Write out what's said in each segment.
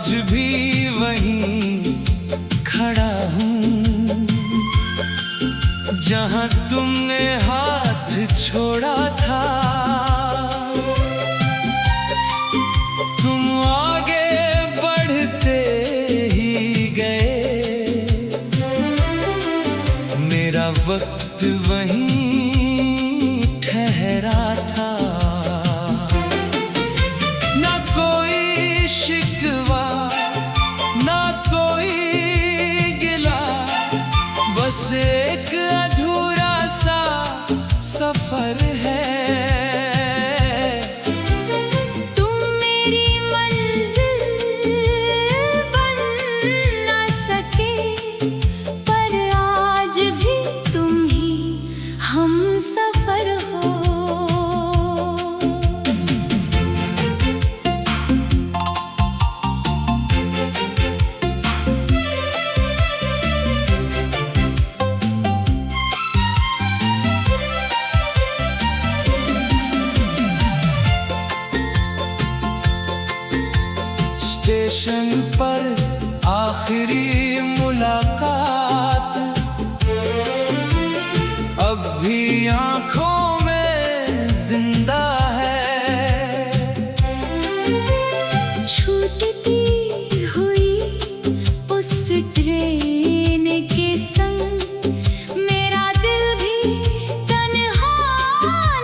आज भी वहीं खड़ा हूँ जहाँ तुमने हाथ छोड़ा था। तुम आगे बढ़ते ही गए, मेरा वक्त वहीं ठहरा था। ना कोई शिकवा ना कोई गिला, बस एक अधूरा सा सफर है। तुम मेरी मंजिल बन ना सके, पर आज भी तुम ही हमसफर हो। स्टेशन पर आखिरी मुलाकात अब भी आंखों में जिंदा है। छूटती हुई उस ट्रेन के संग मेरा दिल भी तन्हा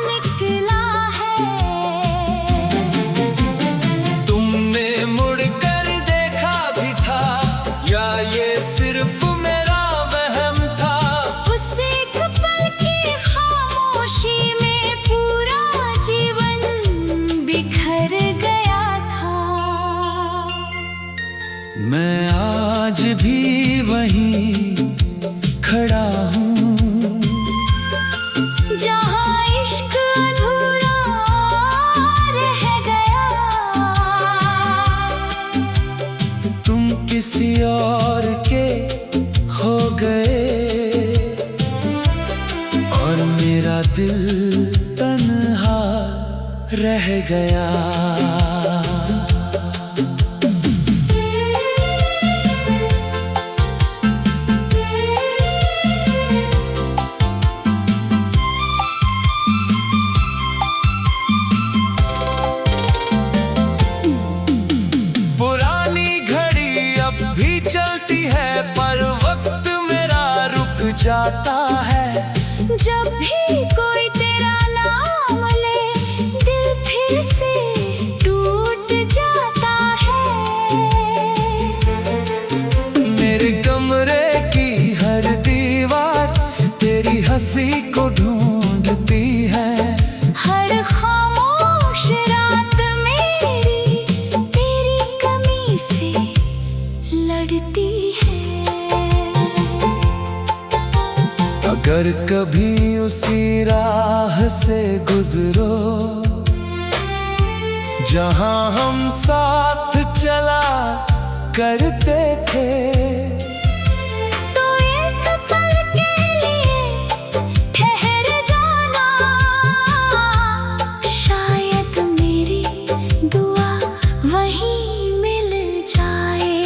निकला है। तुमने मुड़कर देखा भी था या ये सिर्फ मेरा वहम था? उस एक पल की खामोशी में पूरा जीवन बिखर गया था। मैं आज भी वहीं खड़ा हूँ जहाँ इश्क अधूरा रह गया। तुम किसी और के हो गए और मेरा दिल तन्हा रह गया। पुरानी घड़ी अब भी चलती है, पर वक्त मेरा रुक जाता है। जब भी कोई तेरा नाम ले, दिल फिर से टूट जाता है। मेरे कमरे की हर दीवार तेरी हंसी को ढूंढती है। हर खामोश रात मेरी तेरी कमी से लड़ती है। अगर कभी उसी राह से गुजरो जहां हम साथ चला करते थे, तो एक पल के लिए ठहर जाना, शायद मेरी दुआ वहीं मिल जाए।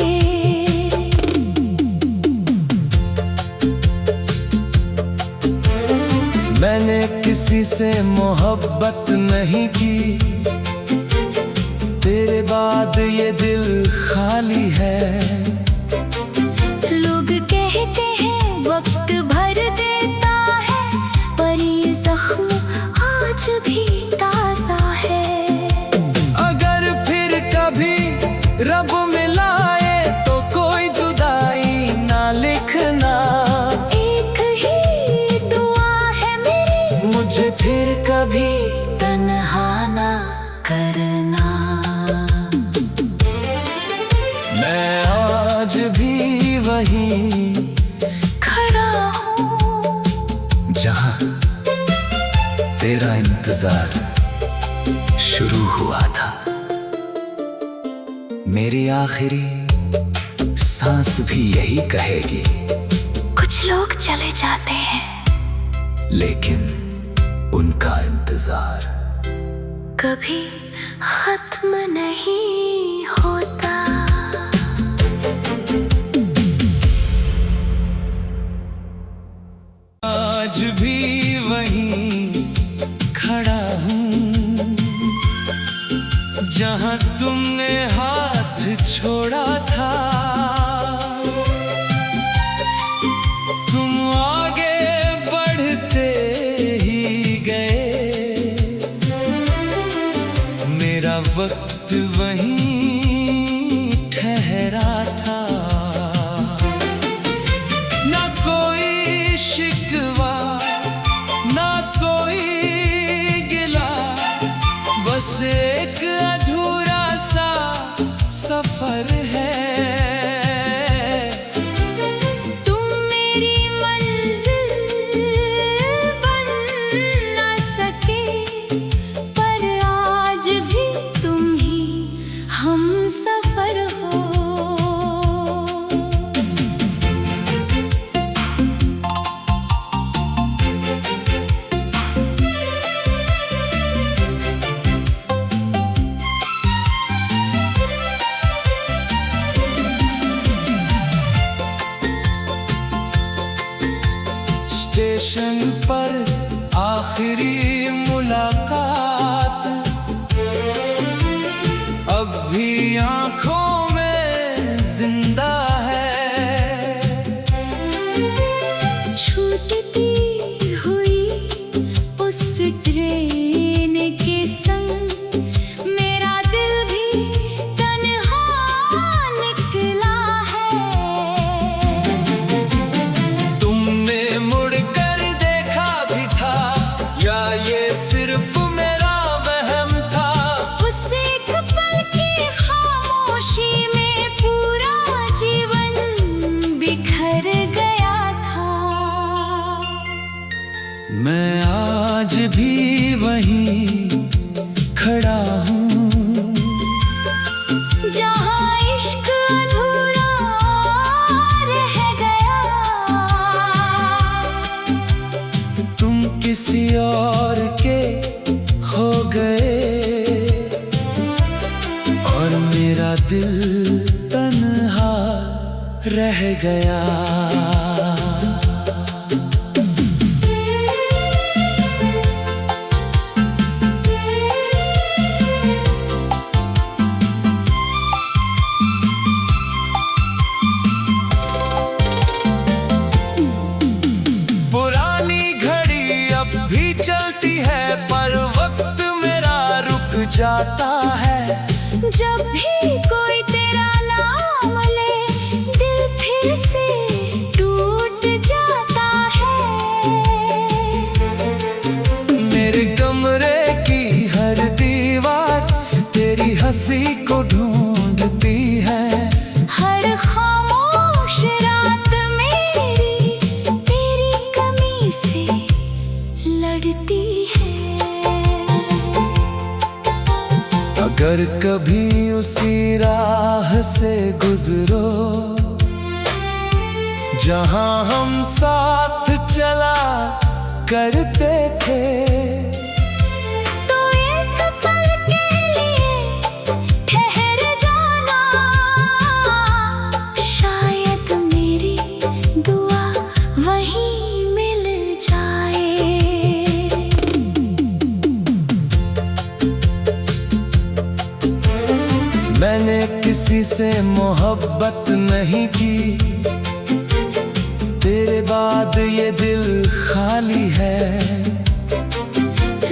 मैंने किसी से मोहब्बत नहीं की, तेरे बाद ये दिल खाली है। लोग कहते हैं वक्त भर देता है, पर ये जख्म आज भी ताजा है। अगर फिर कभी रब मिलाए तो कोई जुदाई ना लिखना। एक ही दुआ है मेरी, मुझे फिर कभी तन्हा ना करना। मैं आज भी वहीं खड़ा हूँ जहाँ तेरा इंतजार शुरू हुआ था। मेरी आखिरी सांस भी यही कहेगी, कुछ लोग चले जाते हैं, लेकिन उनका इंतजार कभी खत्म नहीं होता। भी वहीं खड़ा हूँ जहाँ तुमने हाथ छोड़ा था। तुम आगे बढ़ते ही गए, मेरा वक्त वहीं ठहरा था। ना कोई शिकवा ना कोई गिला, बस एक अधूरा सा सफर है। तुम मेरी मंजिल बन न सके, पर आज भी तुम ही हमसफर हो। स्टेशन पर आखिरी मुलाकात अब भी आंखों में जिंदा है। छूटती हुई उस ट्रेन के संग मेरा दिल भी तन्हा निकला है। तुमने मुड़कर देखा भी था या ये सिर्फ मेरा वहम था? उस एक पल की खामोशी में पूरा जीवन बिखर गया था। मैं आज भी वहीं खड़ा हूँ जहाँ इश्क अधूरा रह गया। तुम किसी और के हो गए और मेरा दिल तन्हा रह गया। पुरानी घड़ी अब भी चलती है, पर वक्त मेरा रुक जाता है। जब भी कोई तेरा नाम ले, दिल फिर से टूट जाता है। मेरे कमरे की हर दीवार तेरी हंसी को ढूंढती है। हर खामोश रात मेरी तेरी कमी से लड़ती है। अगर कभी उसी राह से गुजरो जहां हम साथ चला करते थे, तो एक पल के लिए ठहर जाना, शायद मेरी दुआ वहीं मिल जाए। मैंने किसी से मोहब्बत नहीं की, तेरे बाद ये दिल खाली है।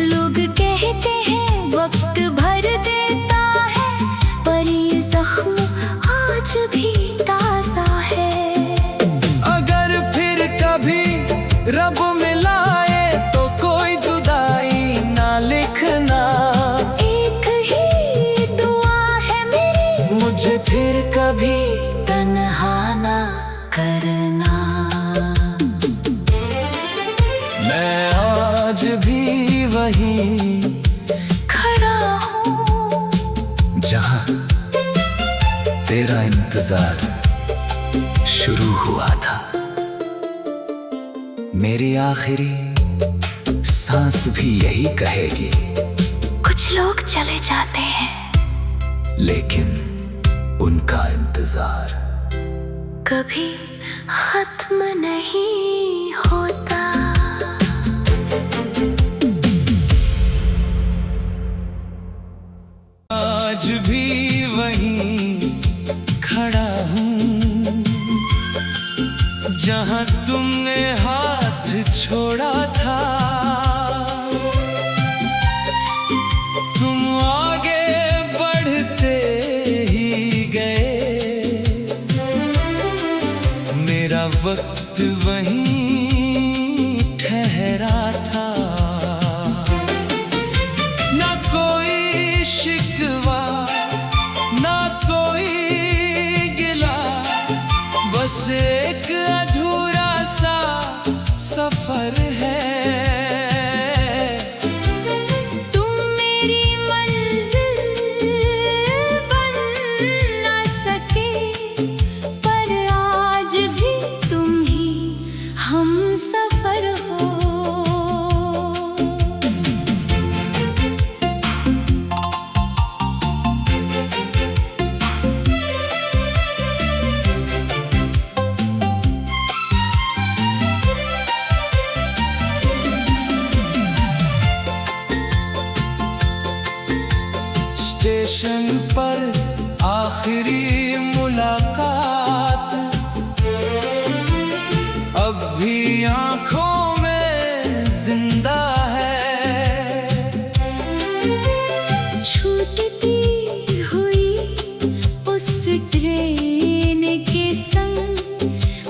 लोग कहते हैं वक्त भर देता है, पर ये जख्म आज भी ताजा है। अगर फिर कभी रब मिलाए तो कोई जुदाई ना लिखना। एक ही दुआ है मेरी, मुझे फिर कभी तन्हा ना करना। मैं आज भी वहीं खड़ा हूँ जहाँ तेरा इंतजार शुरू हुआ था। मेरी आखिरी सांस भी यही कहेगी, कुछ लोग चले जाते हैं, लेकिन उनका इंतजार कभी खत्म नहीं होता। आज भी वहीं खड़ा हूँ जहाँ तुमने हाथ छोड़ा था। तुम आगे बढ़ते ही गए, मेरा वक्त वहीं ठहरा था। ना कोई शिकवा ना कोई गिला, बस एक अधूरा सा सफर है। तुम मेरी मंजिल बन न सके, पर आज भी तुम ही हमसफर हो। स्टेशन पर आखिरी मुलाकात अब भी आंखों में जिंदा है। छूटती हुई उस ट्रेन के संग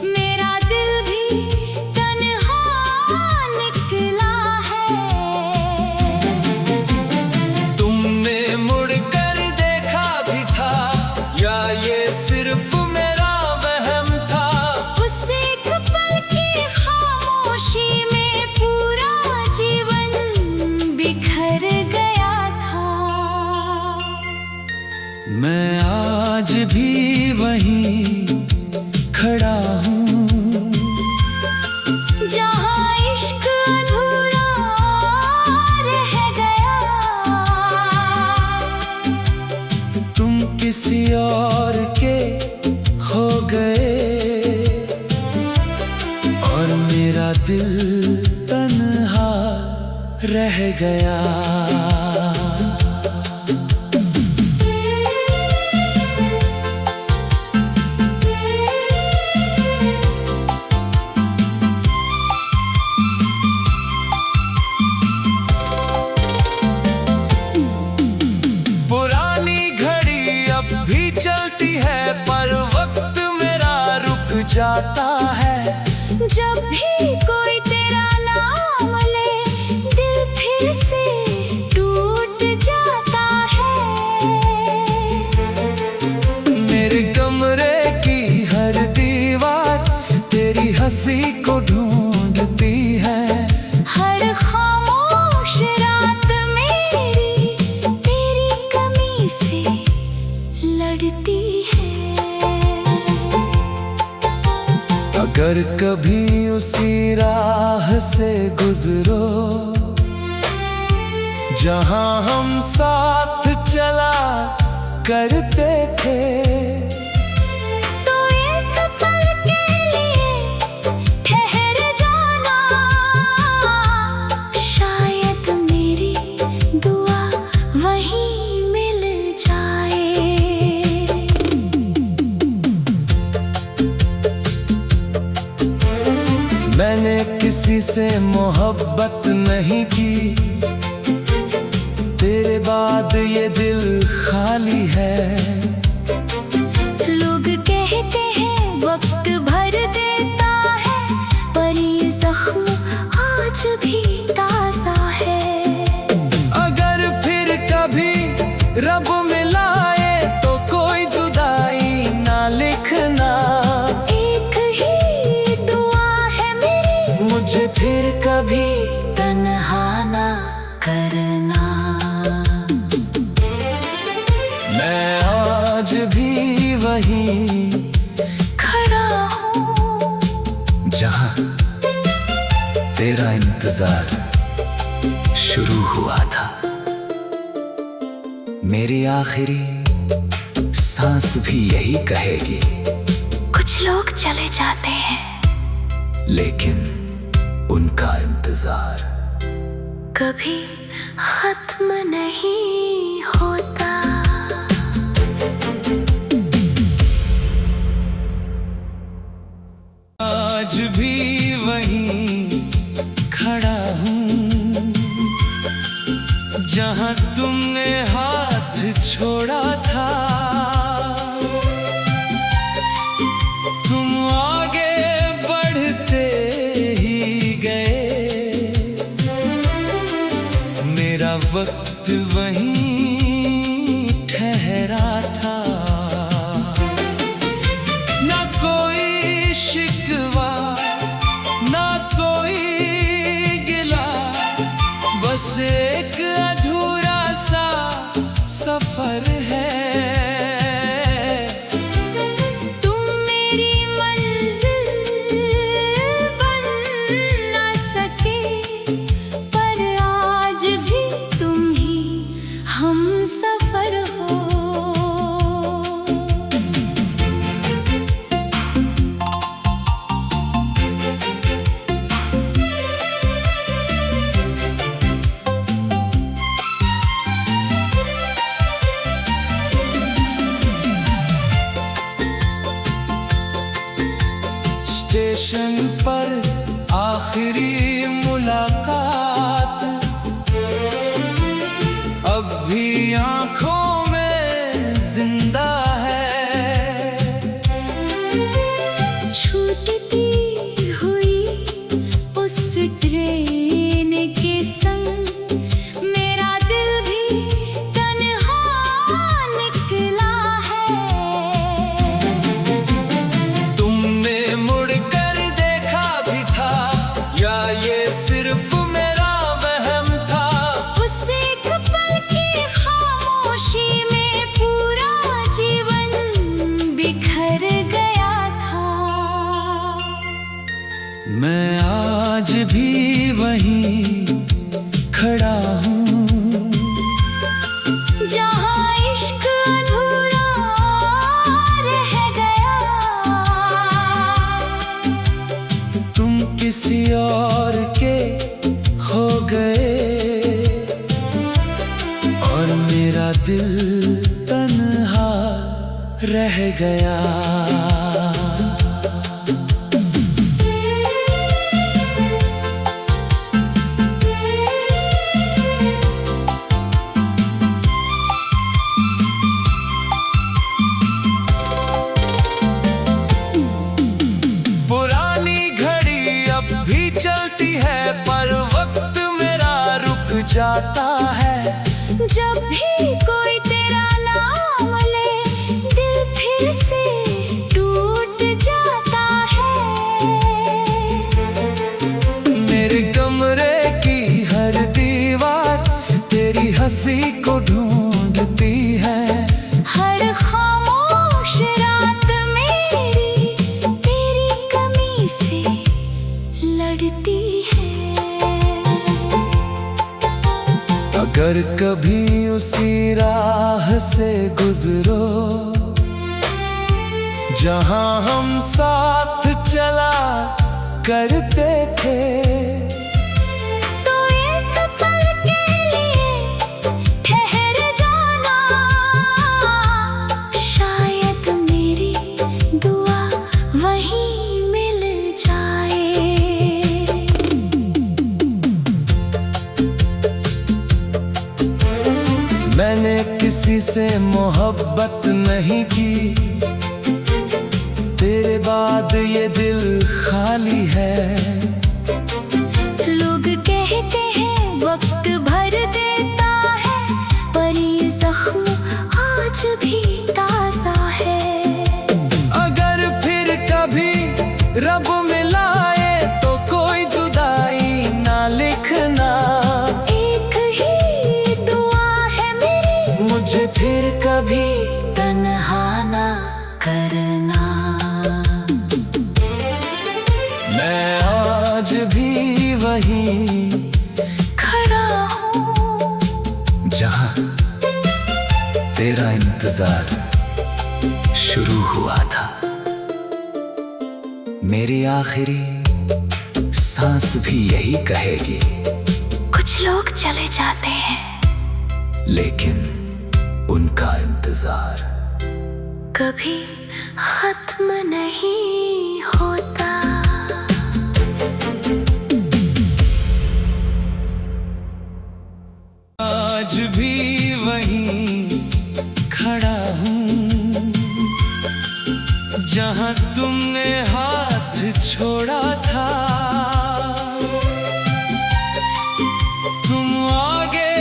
मेरा दिल भी तन्हा निकला है। तुमने मुड़कर देखा भी था या ये सिर्फ मेरा वहम था? उस एक पल की खामोशी में पूरा जीवन बिखर गया था। मैं आज भी वहीं खड़ा हूँ जहाँ इश्क अधूरा रह गया। तुम किसी और के हो गए और मेरा दिल तन्हा रह गया। पुरानी घड़ी अब भी चलती है, पर वक्त मेरा रुक जाता है। जब भी कोई तेरा नाम ले, दिल फिर से टूट जाता है। मेरे कमरे की हर दीवार तेरी हंसी को ढूंढती है। हर खामोश रात मेरी तेरी कमी से लड़ती है। अगर कभी उसी राह से गुजरो जहां हम साथ चला करते थे, तो एक पल के लिए ठहर जाना, शायद मेरी दुआ वहीं मिल जाए। मैंने किसी से मोहब्बत नहीं की, तेरे बाद ये दिल खाली है। लोग कहते हैं वक्त भर देता है, पर ये जख्म आज भी ताजा है। अगर फिर कभी रब मिलाए तो कोई जुदाई ना लिखना। एक ही दुआ है मेरी, मुझे फिर कभी तन्हा ना करना। मैं आज भी वहीं खड़ा हूँ जहाँ तेरा इंतजार शुरू हुआ था। मेरी आखिरी सांस भी यही कहेगी, कुछ लोग चले जाते हैं, लेकिन उनका इंतजार कभी खत्म नहीं होता। वक्त वहीं ठहरा था। ना कोई शिकवा ना कोई गिला, बस एक अधूरा सा सफर है। स्टेशन पर आखिरी मुलाकात अब भी आंखों में जिंदा है। छूटती हुई उस ट्रेन के संग मेरा दिल भी तन्हा निकला है। तुमने मुड़कर देखा भी था या ये सिर्फ मेरा वहम था? उस एक पल की खामोशी में पूरा जीवन बिखर गया था। मैं आज भी वहीं खड़ा हूँ, जहाँ इश्क अधूरा रह गया। तुम किसी और के हो गए और मेरा दिल तन्हा रह गया। पुरानी घड़ी अब भी चलती है, पर वक्त मेरा रुक जाता है। जब भी कोई तेरा नाम ले, दिल फिर से टूट जाता है। मेरे कमरे की हर दीवार तेरी हंसी को ढूंढती है। हर खामोश रात मेरी तेरी कमी से लड़ती है। अगर कभी उसी राह से गुजरो जहां हम साथ चला करते थे, तो एक पल के लिए ठहर जाना, शायद मेरी दुआ वहीं मिल जाए। मैंने किसी से मोहब्बत नहीं की, तेरे बाद ये दिल खाली है। लोग कहते हैं वक्त भर देता है, पर ये जख्म आज भी ताजा है। अगर फिर कभी रब मिलाए तो कोई जुदाई ना लिखना। एक ही दुआ है मेरी, मुझे फिर कभी तन्हा ना करना। मैं आज भी वहीं खड़ा हूँ, जहां तेरा इंतजार शुरू हुआ था। मेरी आखिरी सांस भी यही कहेगी, कुछ लोग चले जाते हैं, लेकिन उनका इंतजार कभी खत्म नहीं होता। आज भी वहीं खड़ा हूँ, जहाँ तुमने हाथ छोड़ा था। तुम आगे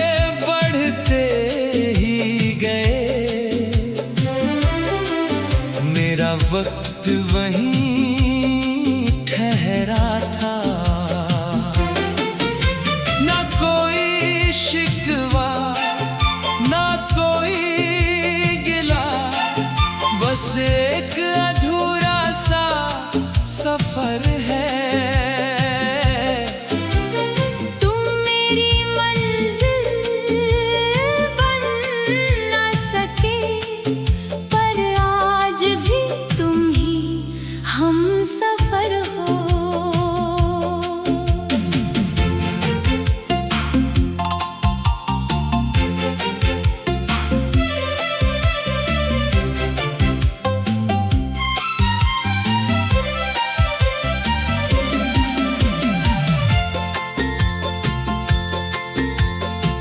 मेरा वक्त वहीं ठहरा था। ना कोई शिकवा ना कोई गिला, बस एक अधूरा सा सफर है।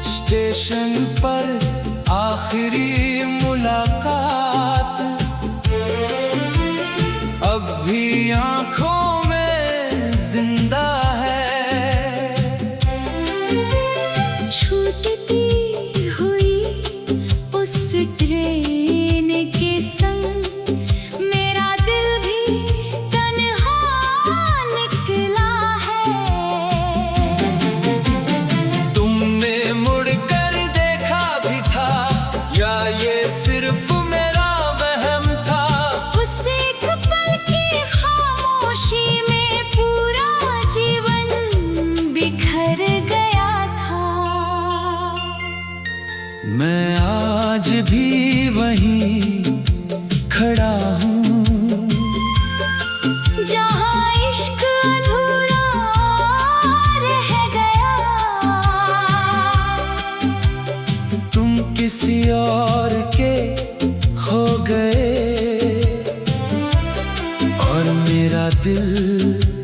स्टेशन पर आखिरी मुलाकात अब भी आंखों में जिंदा है। छूटती हुई उस ट्रेन के संग मेरा दिल भी तन्हा निकला है। तुमने मुड़कर देखा भी था या ये सिर्फ मेरा वहम था? उस एक पल की खामोशी में पूरा जीवन बिखर गया था। मैं आज भी वहीं खड़ा हूँ जहाँ इश्क अधूरा रह गया। तुम किसी और के हो गए और मेरा दिल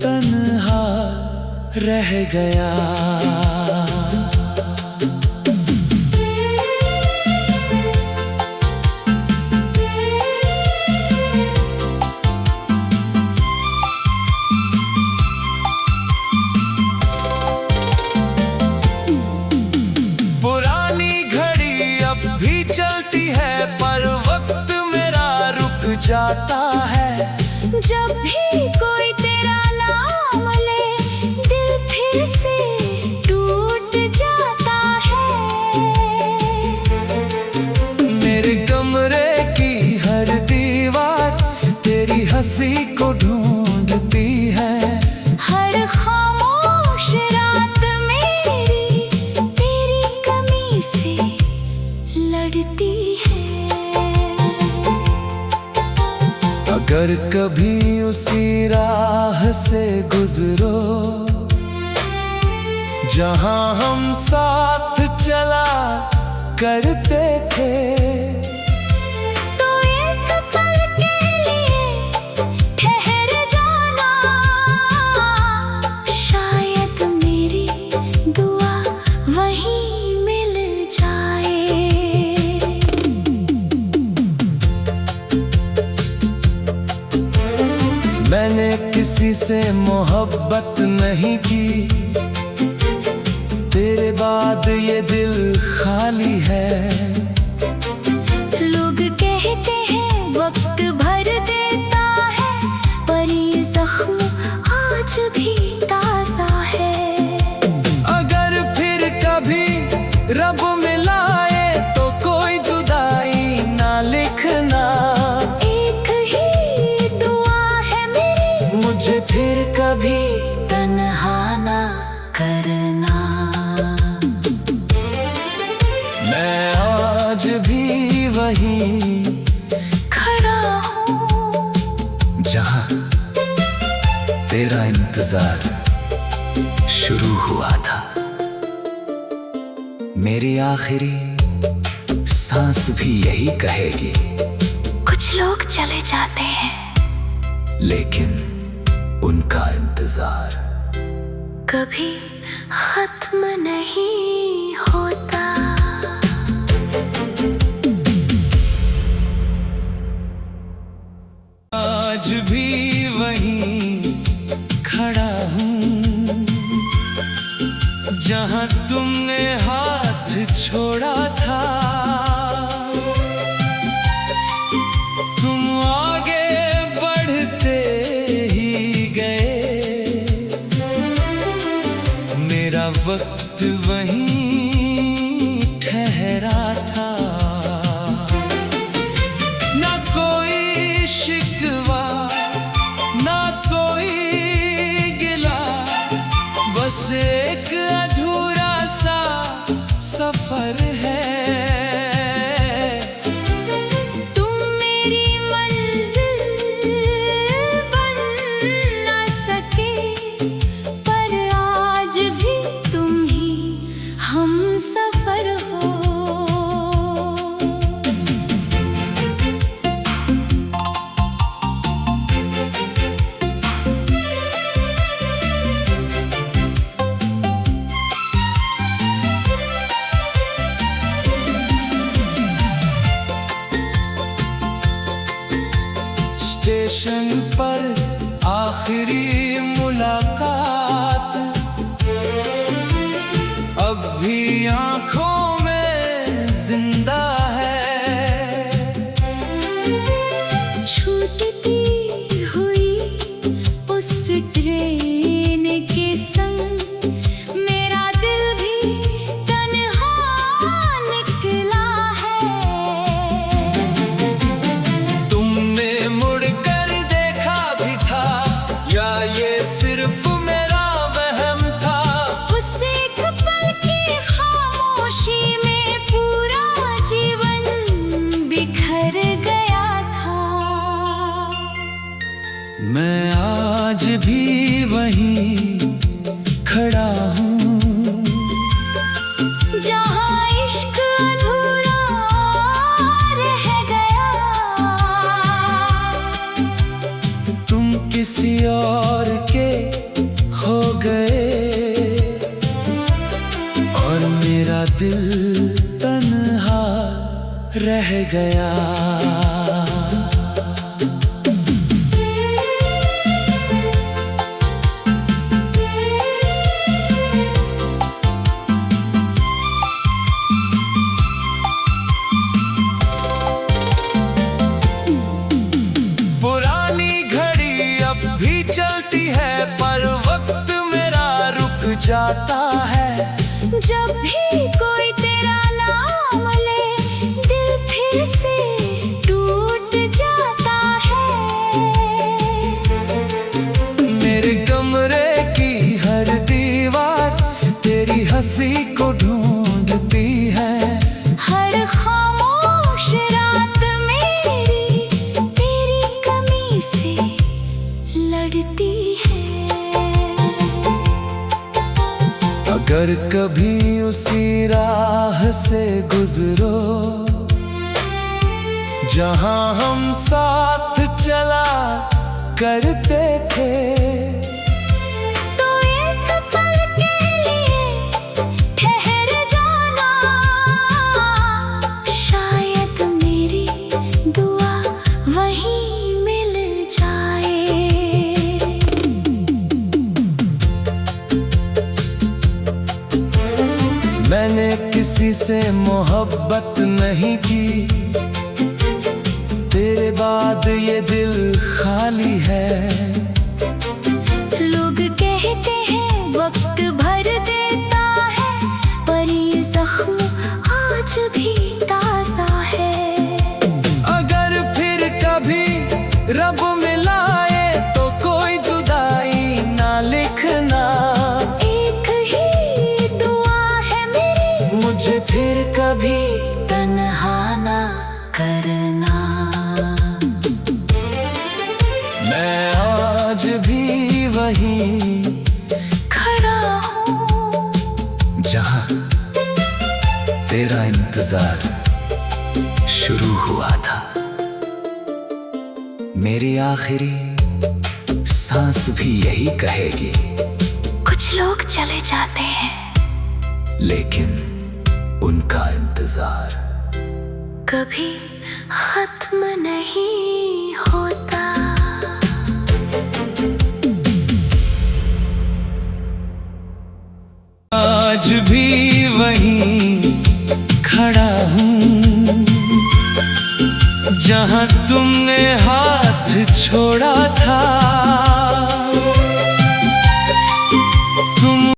तन्हा रह गया। पुरानी घड़ी अब भी चलती है पर वक्त मेरा रुक जाता है। जब भी कोई तेरा नाम ले दिल फिर से टूट जाता है। मेरे कमरे की हर दीवार तेरी हंसी को ढूंढती है। हर खामोश रात मेरी तेरी कमी से लड़ती है। अगर कभी उसी राह से गुजरो जहां हम साथ चला करते थे, तो एक पल के लिए ठहर जाना, शायद मेरी दुआ वहीं मिल जाए। मैंने किसी से मोहब्बत नहीं की, तेरे बाद ये दिल खाली है। लोग कहते हैं वक्त भर देता है, पर ये जख्म आज भी ताजा है। अगर फिर कभी रब मिलाए तो कोई जुदाई ना लिखना। एक ही दुआ है मेरी, मुझे फिर कभी तन्हा ना करना। मैं आज भी वहीं खड़ा हूँ जहां तेरा इंतजार शुरू हुआ था। मेरी आखिरी सांस भी यही कहेगी, कुछ लोग चले जाते हैं लेकिन उनका इंतजार कभी खत्म नहीं होता। आज भी वहीं खड़ा हूँ जहाँ तुमने हाथ छोड़ा था। तुम आगे वक्त वहीं ठहरा था। ना कोई शिकवा ना कोई गिला, बस एक अधूरा सा सफर है। स्टेशन पर आखिरी मुलाकात अब भी आंखों में जिंदा है। छूटती हुई उस ट्रेन के संग मेरा दिल भी तन्हा निकला है। तुमने मुड़कर देखा भी था या ये सिर्फ मेरा वहम था? उस एक पल की खामोशी में पूरा जीवन बिखर गया था। मैं आज भी वहीं खड़ा हूँ जहाँ इश्क अधूरा रह गया। तुम किसी और के हो गए और मेरा दिल तन्हा रह गया। पुरानी घड़ी अब भी चलती है पर वक्त मेरा रुक जाता है। जब भी कोई तेरा नाम ले दिल फिर से टूट जाता है। मेरे कमरे की हर दीवार तेरी हंसी को ढूंढती है। हर खामोश रात मेरी तेरी कमी से लड़ती है। अगर कभी उसी राह से गुजरो जहां हम साथ चला करते थे, तो एक पल के लिए ठहर जाना, शायद मेरी दुआ वहीं मिल जाए। मैंने किसी से मोहब्बत नहीं की, तेरे बाद ये दिल खाली है। लोग कहते हैं वक्त भर देता है, पर ये जख्म आज भी ताजा है। अगर फिर कभी रब मिलाए तो कोई जुदाई ना लिखना। एक ही दुआ है मेरी, मुझे फिर कभी तन्हा ना करना। मैं आज भी वहीं खड़ा हूँ जहां तेरा इंतजार शुरू हुआ था। मेरी आखिरी सांस भी यही कहेगी, कुछ लोग चले जाते हैं लेकिन उनका इंतजार कभी खत्म नहीं होता। आज भी वहीं खड़ा हूँ जहाँ तुमने हाथ छोड़ा था।